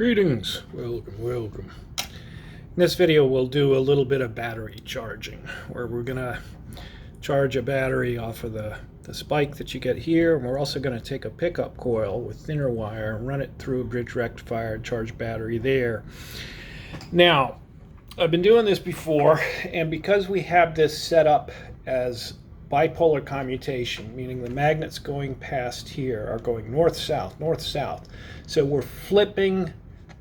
Greetings, welcome. In this video we'll do a little bit of battery charging, where we're gonna charge a battery off of the spike that you get here, and we're also going to take a pickup coil with thinner wire and run it through a bridge rectifier and charge battery there. Now, I've been doing this before, and because we have this set up as bipolar commutation, meaning the magnets going past here are going north-south, north-south, so we're flipping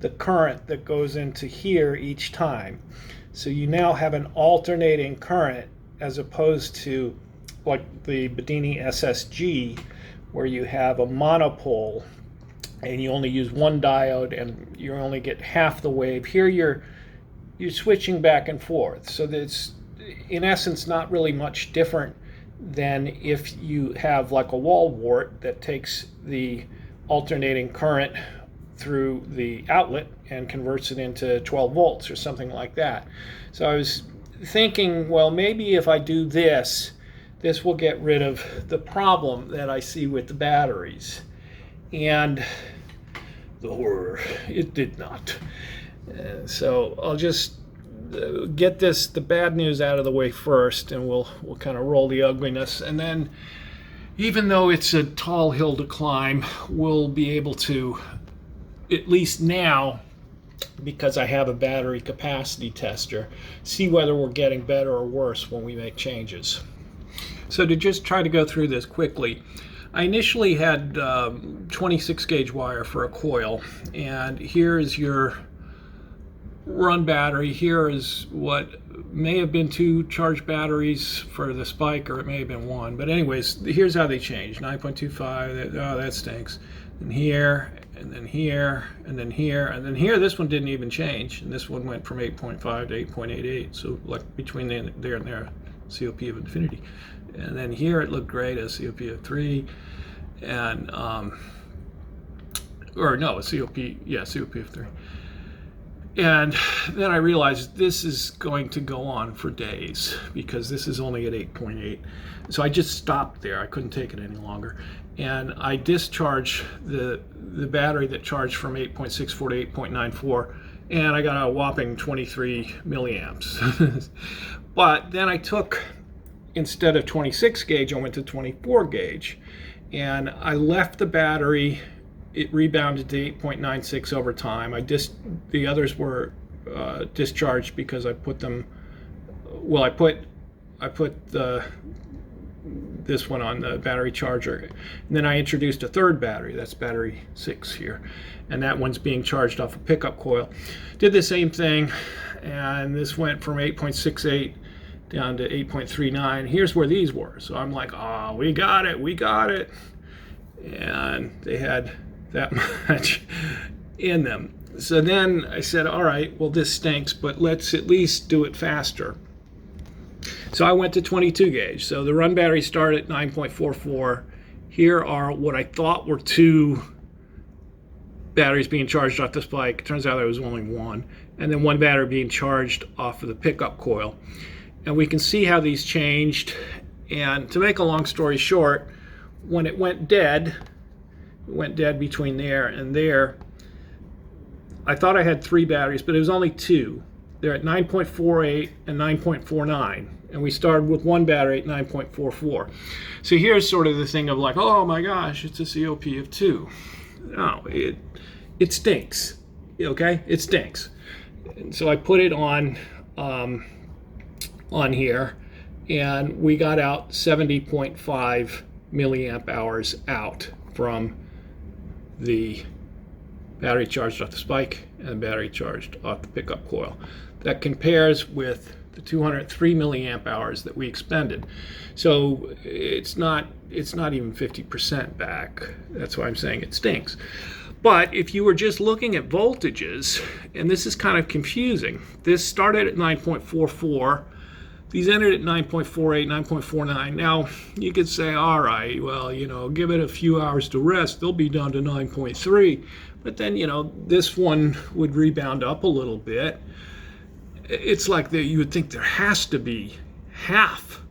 the current that goes into here each time. So you now have an alternating current as opposed to like the Bedini SSG, where you have a monopole and you only use one diode and you only get half the wave. Here you're switching back and forth. So that's in essence not really much different than if you have like a wall wart that takes the alternating current through the outlet and converts it into 12 volts or something like that. So I was thinking, well, maybe if I do this will get rid of the problem that I see with the batteries. And the horror, it did not. So I'll just get the bad news out of the way first, and we'll kind of roll the ugliness. And then, even though it's a tall hill to climb, we'll be able to, at least now, because I have a battery capacity tester, see whether we're getting better or worse when we make changes. So to just try to go through this quickly, I initially had 26 gauge wire for a coil, and here is your run battery. Here is what may have been 2 charged batteries for the spike, or it may have been 1. But anyways, here's how they changed. 9.25, oh, that stinks. And here, and then here, and then here, and then here, this one didn't even change. And this one went from 8.5 to 8.88. So like between there and there, COP of infinity. And then here it looked great as COP of 3, and or no, COP of 3. And then I realized this is going to go on for days because this is only at 8.8. So I just stopped there. I couldn't take it any longer. And I discharged the battery that charged from 8.64 to 8.94, and I got a whopping 23 milliamps. But then I took, instead of 26 gauge, I went to 24 gauge, and I left the battery. It rebounded to 8.96 over time. The others were discharged because I put them. Well, I put this one on the battery charger, and then I introduced a third battery. That's battery 6 here, and that one's being charged off a pickup coil. Did the same thing, and this went from 8.68 down to 8.39. Here's where these were. So I'm like, oh, we got it. And they had that much in them. So then I said, all right, well, this stinks, but let's at least do it faster. So I went to 22 gauge. So the run battery started at 9.44. Here are what I thought were 2 batteries being charged off the spike. It turns out there was only 1. And then 1 battery being charged off of the pickup coil. And we can see how these changed. And to make a long story short, when it went dead between there and there, I thought I had 3 batteries, but it was only 2. They're at 9.48 and 9.49. And we started with 1 battery at 9.44. So here's sort of the thing of like, oh my gosh, it's a COP of 2. No, it stinks. Okay? It stinks. And so I put it on here, and we got out 70.5 milliamp hours out from the battery charged off the spike and the battery charged off the pickup coil. That compares with the 203 milliamp hours that we expended. So it's not even 50% back. That's why I'm saying it stinks. But if you were just looking at voltages, and this is kind of confusing, this started at 9.44. These ended at 9.48, 9.49. Now, you could say, all right, well, give it a few hours to rest. They'll be down to 9.3. But then, this one would rebound up a little bit. It's like you would think there has to be half.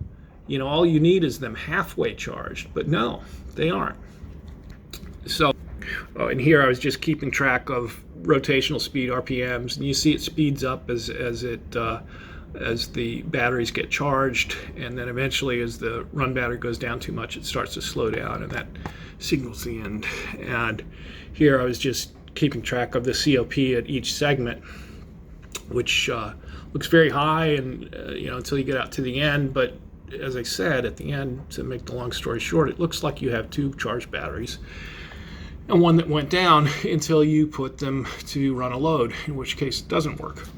All you need is them halfway charged. But no, they aren't. So And here I was just keeping track of rotational speed, RPMs, and you see it speeds up as the batteries get charged, and then eventually as the run battery goes down too much, it starts to slow down, and that signals the end. And here I was just keeping track of the COP at each segment, which looks very high, and until you get out to the end. But as I said, at the end, to make the long story short, it looks like you have two charged batteries and one that went down until you put them to run a load, in which case it doesn't work.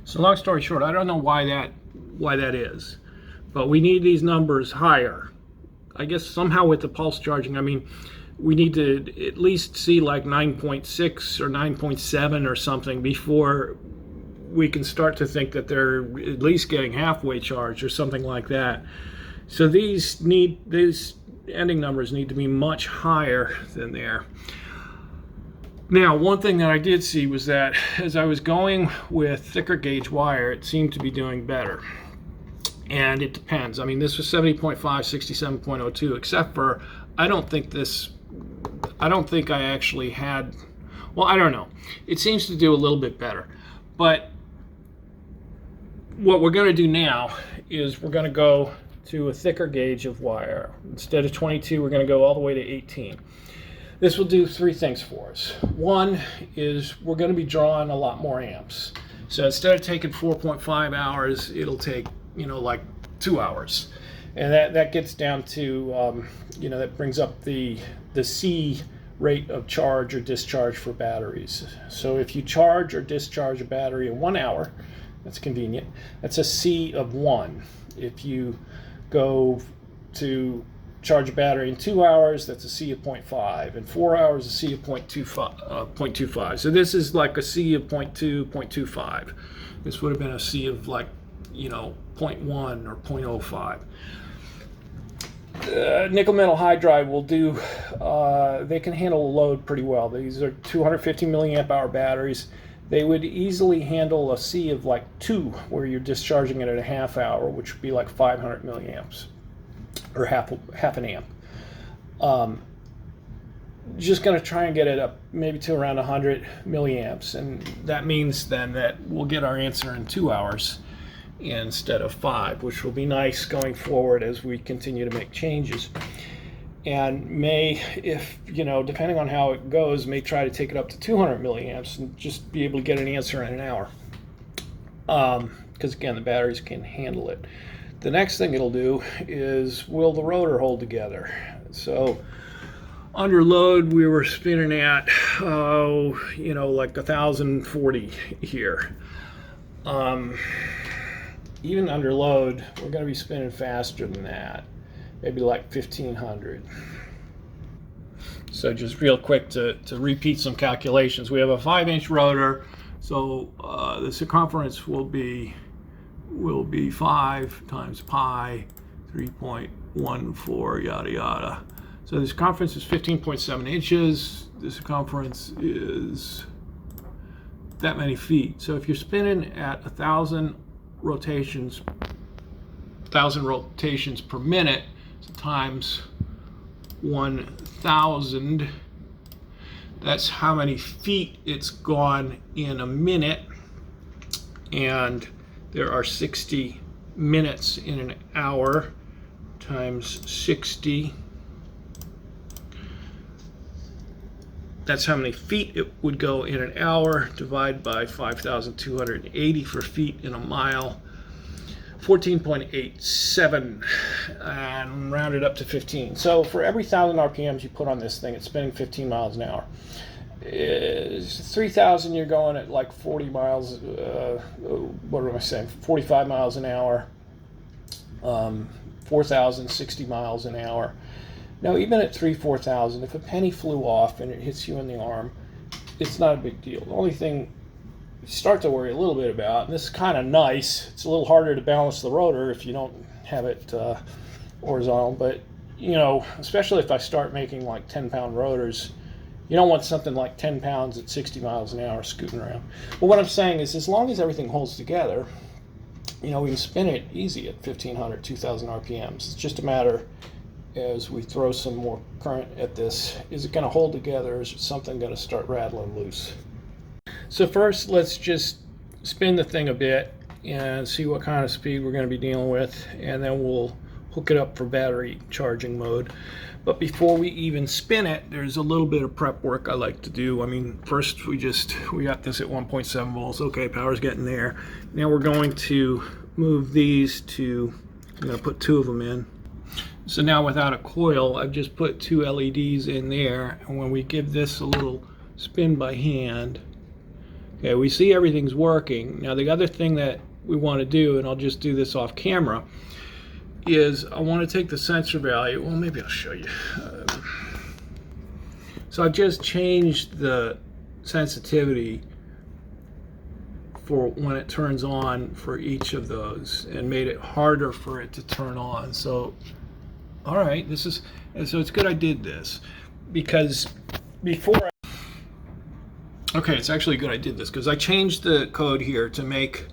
So long story short, I don't know why that is, but we need these numbers higher. I guess somehow with the pulse charging, I mean, we need to at least see like 9.6 or 9.7 or something before we can start to think that they're at least getting halfway charged or something like that. So these ending numbers need to be much higher than there. Now, one thing that I did see was that as I was going with thicker gauge wire, it seemed to be doing better. And it depends. I mean, this was 70.5, 67.02, except for I don't think I actually had, well, I don't know. It seems to do a little bit better. But what we're going to do now is we're going to go to a thicker gauge of wire. Instead of 22, we're going to go all the way to 18. This will do three things for us. One is we're going to be drawing a lot more amps. So instead of taking 4.5 hours, it'll take, like 2 hours. And that gets down to, that brings up the C rate of charge or discharge for batteries. So if you charge or discharge a battery in 1 hour, that's convenient, that's a C of 1. If you go to charge a battery in 2 hours, that's a C of 0.5. In 4 hours, a C of 0.25. So this is like a C of 0.2, 0.25. This would have been a C of like, 0.1 or 0.05. Nickel metal hydride will do, they can handle a load pretty well. These are 250 milliamp hour batteries. They would easily handle a C of like 2, where you're discharging it at a half hour, which would be like 500 milliamps, or half an amp. Just going to try and get it up maybe to around 100 milliamps, and that means then that we'll get our answer in 2 hours instead of 5, which will be nice going forward as we continue to make changes. And may, if depending on how it goes, may try to take it up to 200 milliamps and just be able to get an answer in an hour. Because again, the batteries can handle it. The next thing it'll do is, will the rotor hold together? So under load, we were spinning at like 1040 here. Even under load, we're going to be spinning faster than that, maybe like 1500. So just real quick to repeat some calculations. We have a 5-inch rotor, so the circumference will be 5 times pi 3.14 yada yada. So the circumference is 15.7 inches. The circumference is that many feet. So if you're spinning at 1,000 rotations per minute, so times 1,000, that's how many feet it's gone in a minute, and there are 60 minutes in an hour, times 60. That's how many feet it would go in an hour, divided by 5,280 for feet in a mile, 14.87, and round it up to 15. So for every 1,000 RPMs you put on this thing, it's spinning 15 miles an hour. 3,000, you're going at like 40 miles, 45 miles an hour. 4,000, 60 miles an hour. Now, even at 4,000, if a penny flew off and it hits you in the arm, it's not a big deal. The only thing you start to worry a little bit about, and this is kind of nice, it's a little harder to balance the rotor if you don't have it horizontal, but, especially if I start making like 10-pound rotors, you don't want something like 10 pounds at 60 miles an hour scooting around. But what I'm saying is, as long as everything holds together, we can spin it easy at 1,500, 2,000 RPMs. It's just a matter as we throw some more current at this. Is it going to hold together, or is something going to start rattling loose? So first, let's just spin the thing a bit and see what kind of speed we're going to be dealing with, and then we'll hook it up for battery charging mode. But before we even spin it, there's a little bit of prep work I like to do. I mean, first we got this at 1.7 volts. Okay, power's getting there. Now we're going to move these to, I'm going to put 2 of them in. So now without a coil, I've just put 2 LEDs in there, and when we give this a little spin by hand, okay, we see everything's working. Now the other thing that we want to do, and I'll just do this off camera, is I want to take the sensor value. Well, maybe I'll show you. So I just changed the sensitivity for when it turns on for each of those and made it harder for it to turn on. So, all right, so it's good I did this, because before okay, it's actually good I did this, because I changed the code here to make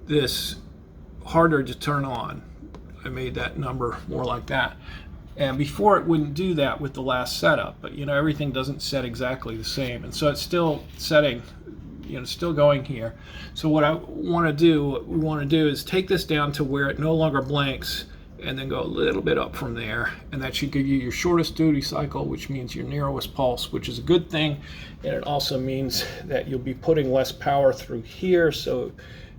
this harder to turn on. I made that number more like that. And before it wouldn't do that with the last setup, but you know, everything doesn't set exactly the same. And so it's still setting, you know, still going here. So what we want to do is take this down to where it no longer blinks, and then go a little bit up from there. And that should give you your shortest duty cycle, which means your narrowest pulse, which is a good thing. And it also means that you'll be putting less power through here, so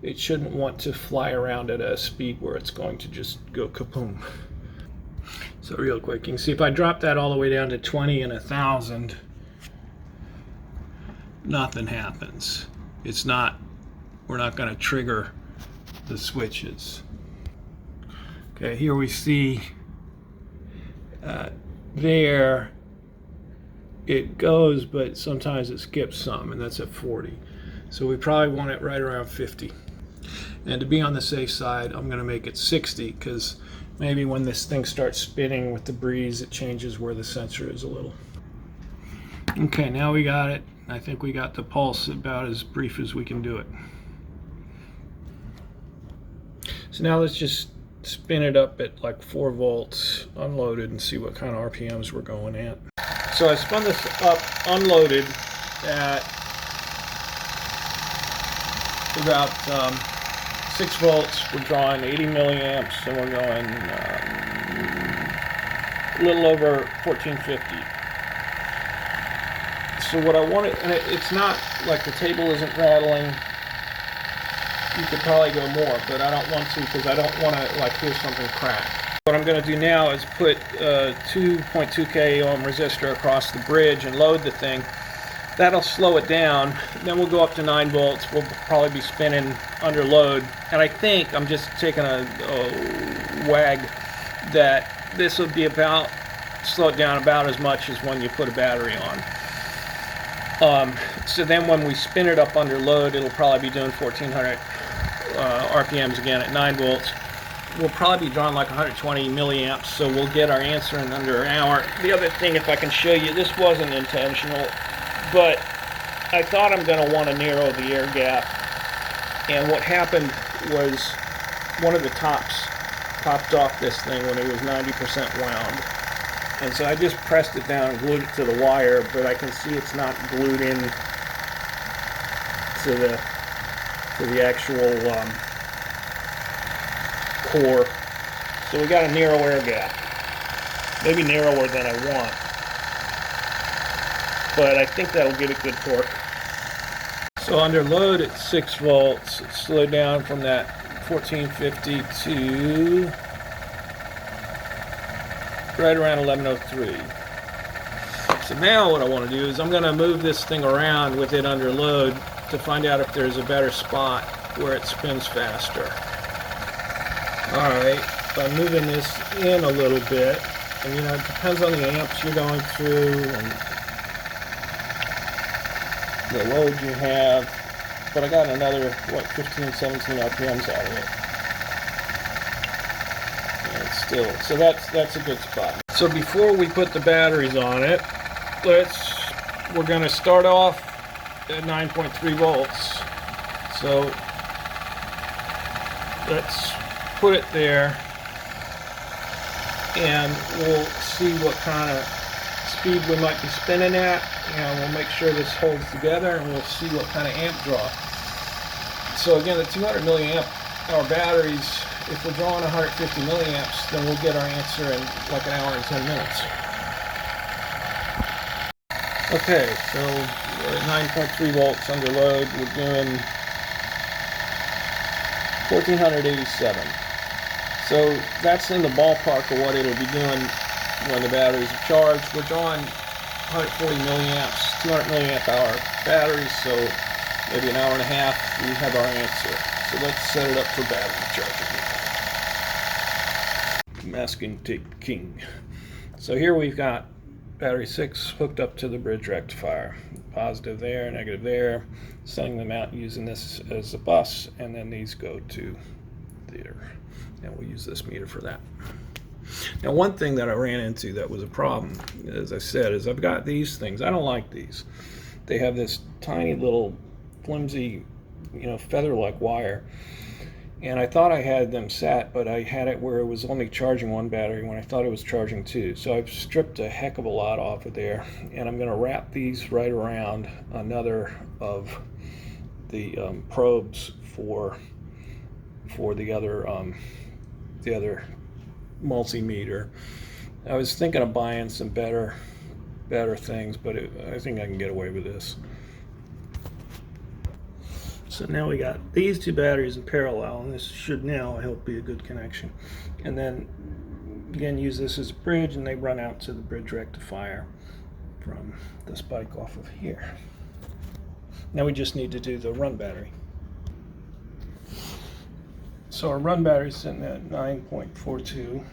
it shouldn't want to fly around at a speed where it's going to just go kaboom. So real quick, you can see if I drop that all the way down to 20 and 1,000, nothing happens. We're not going to trigger the switches. Okay, here we see there it goes, but sometimes it skips some, and that's at 40. So we probably want it right around 50. And to be on the safe side, I'm going to make it 60, because maybe when this thing starts spinning with the breeze, it changes where the sensor is a little. Okay, now we got it. I think we got the pulse about as brief as we can do it. So now let's just spin it up at like 4 volts unloaded and see what kind of RPMs we're going at. So I spun this up unloaded at about 6 volts. We're drawing 80 milliamps, and we're going a little over 1450. So what I wanted, and it's not like the table isn't rattling. You could probably go more, but I don't want to, because I don't want to like hear something crack. What I'm going to do now is put a 2.2k ohm resistor across the bridge and load the thing. That'll slow it down. Then we'll go up to 9 volts. We'll probably be spinning under load. And I think, I'm just taking a wag, that this will be slow it down about as much as when you put a battery on. So then when we spin it up under load, it'll probably be doing 1400 RPMs again at 9 volts. We'll probably be drawing like 120 milliamps, so we'll get our answer in under an hour. The other thing, if I can show you, this wasn't intentional, but I thought I'm going to want to narrow the air gap. And what happened was one of the tops popped off this thing when it was 90% wound. And so I just pressed it down and glued it to the wire, but I can see it's not glued in to the actual core. So we got a narrow air gap. Maybe narrower than I want. But I think that'll get a good torque. So under load at 6 volts, it slowed down from that 1450 to right around 1103. So now what I want to do is I'm going to move this thing around with it under load to find out if there's a better spot where it spins faster. Alright, by moving this in a little bit, and you know, it depends on the amps you're going through and the load you have, but I got another, 15, 17 RPMs out of it. And it's still, so that's a good spot. So before we put the batteries on it, we're going to start off at 9.3 volts. So let's put it there. and we'll see what kind of speed we might be spinning at, and we'll make sure this holds together, and we'll see what kind of amp draw. So again, the 200 milliamp hour batteries, if we're drawing 150 milliamps, then we'll get our answer in like an hour and 10 minutes. Okay, so we're at 9.3 volts under load. We're doing 1487. So that's in the ballpark of what it'll be doing when the batteries are charged. We're drawing 140 milliamps, 200 milliamp hour batteries, so maybe an hour and a half, we have our answer. So let's set it up for battery charging. Masking tape king. So here we've got battery 6 hooked up to the bridge rectifier. Positive there, negative there. Sending them out using this as a bus, and then these go to there. And we'll use this meter for that. Now, one thing that I ran into that was a problem, as I said, is I've got these things. I don't like these. They have this tiny little flimsy, feather-like wire. And I thought I had them set, but I had it where it was only charging one battery when I thought it was charging two. So I've stripped a heck of a lot off of there, and I'm going to wrap these right around another of the probes for the other multimeter. I was thinking of buying some better things, but I think I can get away with this. So now we got these two batteries in parallel, and this should now, I hope, be a good connection. And then again, use this as a bridge, and they run out to the bridge rectifier from the spike off of here. Now we just need to do the run battery. So our run battery is sitting at 9.42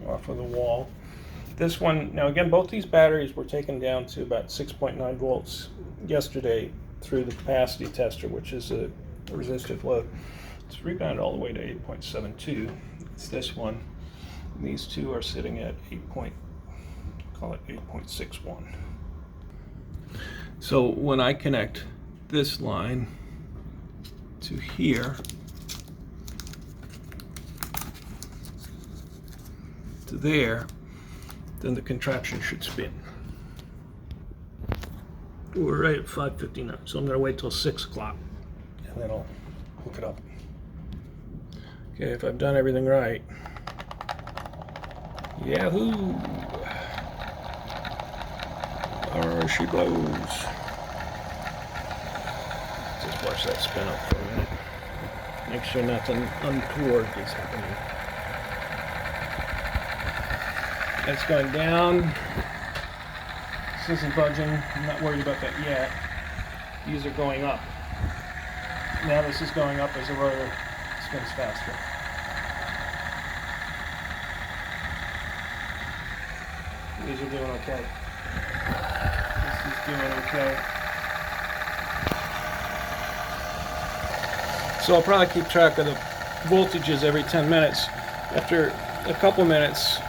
off of the wall. This one, now again, both these batteries were taken down to about 6.9 volts yesterday through the capacity tester, which is a resistive load. It's rebounded all the way to 8.72. It's this one. And these two are sitting at 8.61. So when I connect this line to here, to there, then the contraption should spin. We're right at 5:59, so I'm going to wait till 6 o'clock, and then I'll hook it up. Okay, if I've done everything right. Yahoo! There she blows. Just watch that spin up for a minute. Make sure nothing untoward is happening. It's going down. This isn't budging. I'm not worried about that yet. These are going up. Now this is going up as the rotor spins faster. These are doing okay. This is doing okay. So I'll probably keep track of the voltages every 10 minutes. After a couple minutes,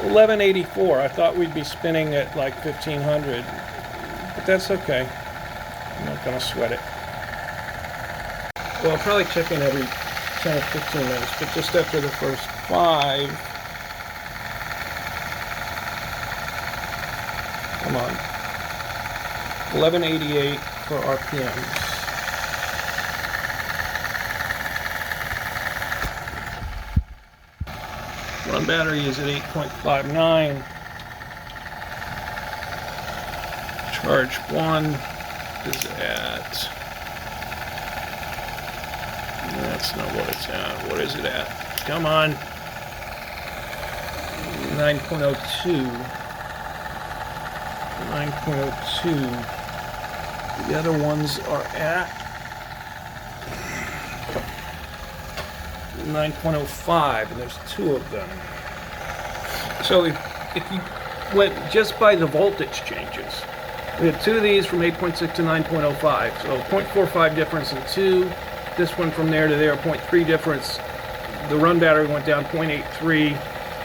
1184. I thought we'd be spinning at like 1500, but that's okay. I'm not going to sweat it. Well, I'll probably check in every 10 or 15 minutes, but just after the first 5. Come on. 1188 for RPMs. Run battery is at 8.59. Charge 1 is at... That's not what it's at. What is it at? Come on. 9.02. 9.02. The other ones are at 9.05, and there's 2 of them. So if you went just by the voltage changes, we had 2 of these from 8.6 to 9.05, so 0.45 difference in 2. This one from there to there, 0.3 difference. The run battery went down 0.83.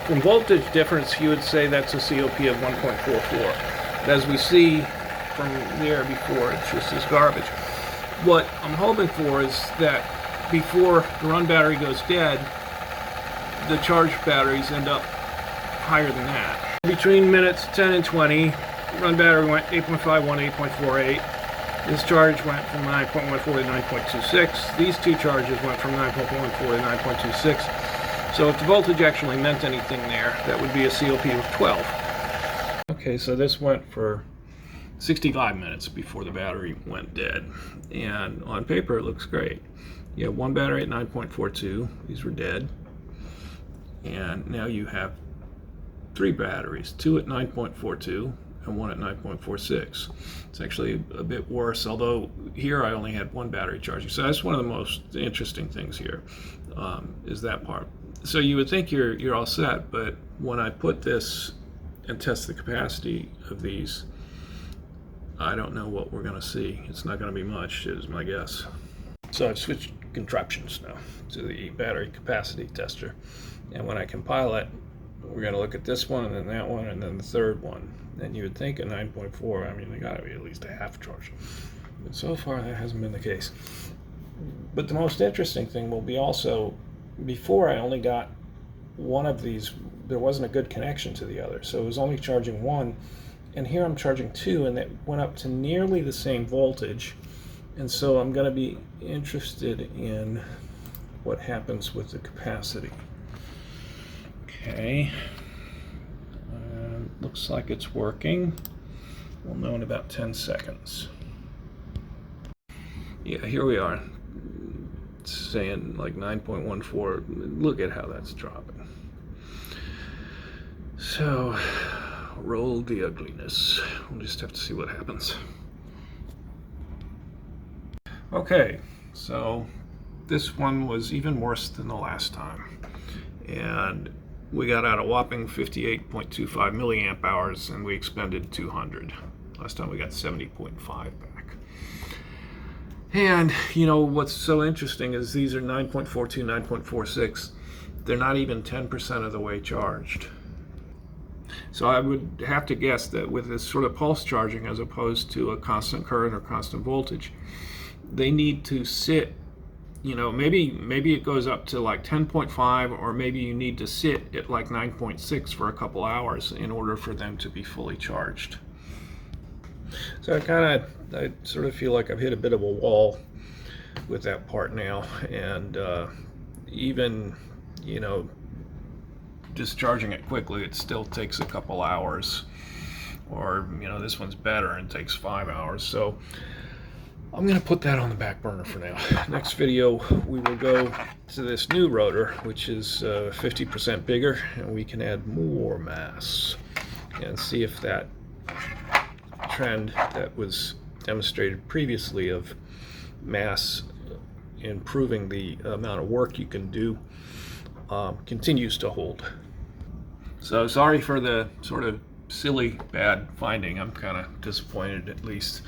From voltage difference, you would say that's a COP of 1.44. But as we see from there before, it's just this garbage. What I'm hoping for is that before the run battery goes dead, the charged batteries end up higher than that. Between minutes 10 and 20, run battery went 8.51, 8.48. This charge went from 9.14 to 9.26. These two charges went from 9.14 to 9.26. So if the voltage actually meant anything there, that would be a COP of 12. Okay, so this went for 65 minutes before the battery went dead. And on paper, it looks great. You have one battery at 9.42. These were dead. And now you have three batteries, two at 9.42 and one at 9.46. It's actually a bit worse, although here I only had one battery charging. So that's one of the most interesting things here, is that part. So you would think you're all set, but when I put this and test the capacity of these, I don't know what we're going to see. It's not going to be much, is my guess. So I've switched contraptions now to the battery capacity tester. And when I compile it, we're going to look at this one and then that one and then the third one. And you would think a 9.4, I mean, they got to be at least a half charge. But so far, that hasn't been the case. But the most interesting thing will be also, before I only got one of these, there wasn't a good connection to the other. So it was only charging one. And here I'm charging two, and that went up to nearly the same voltage. And so I'm going to be interested in what happens with the capacity. Okay, looks like it's working. We'll know in about 10 seconds. Yeah, here we are. It's saying like 9.14. Look at how that's dropping. So, roll the ugliness. We'll just have to see what happens. Okay, so this one was even worse than the last time. And we got out a whopping 58.25 milliamp hours and we expended 200. Last time we got 70.5 back. And you know what's so interesting is these are 9.42, 9.46. They're not even 10% of the way charged. So I would have to guess that with this sort of pulse charging as opposed to a constant current or constant voltage, they need to sit, you know, maybe it goes up to like 10.5, or maybe you need to sit at like 9.6 for a couple hours in order for them to be fully charged. So I sort of feel like I've hit a bit of a wall with that part now, and even, you know, just charging it quickly, it still takes a couple hours, or, you know, this one's better and takes 5 hours. So I'm going to put that on the back burner for now. Next video, we will go to this new rotor, which is 50% bigger, and we can add more mass and see if that trend that was demonstrated previously of mass improving the amount of work you can do continues to hold. So sorry for the sort of silly bad finding. I'm kind of disappointed, at least.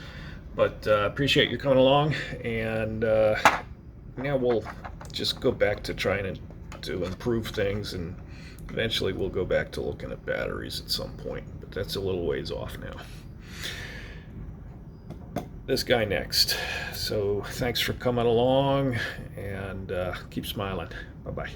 But appreciate you coming along, and now we'll just go back to trying to improve things, and eventually we'll go back to looking at batteries at some point, but that's a little ways off now. This guy next. So thanks for coming along, and keep smiling. Bye-bye.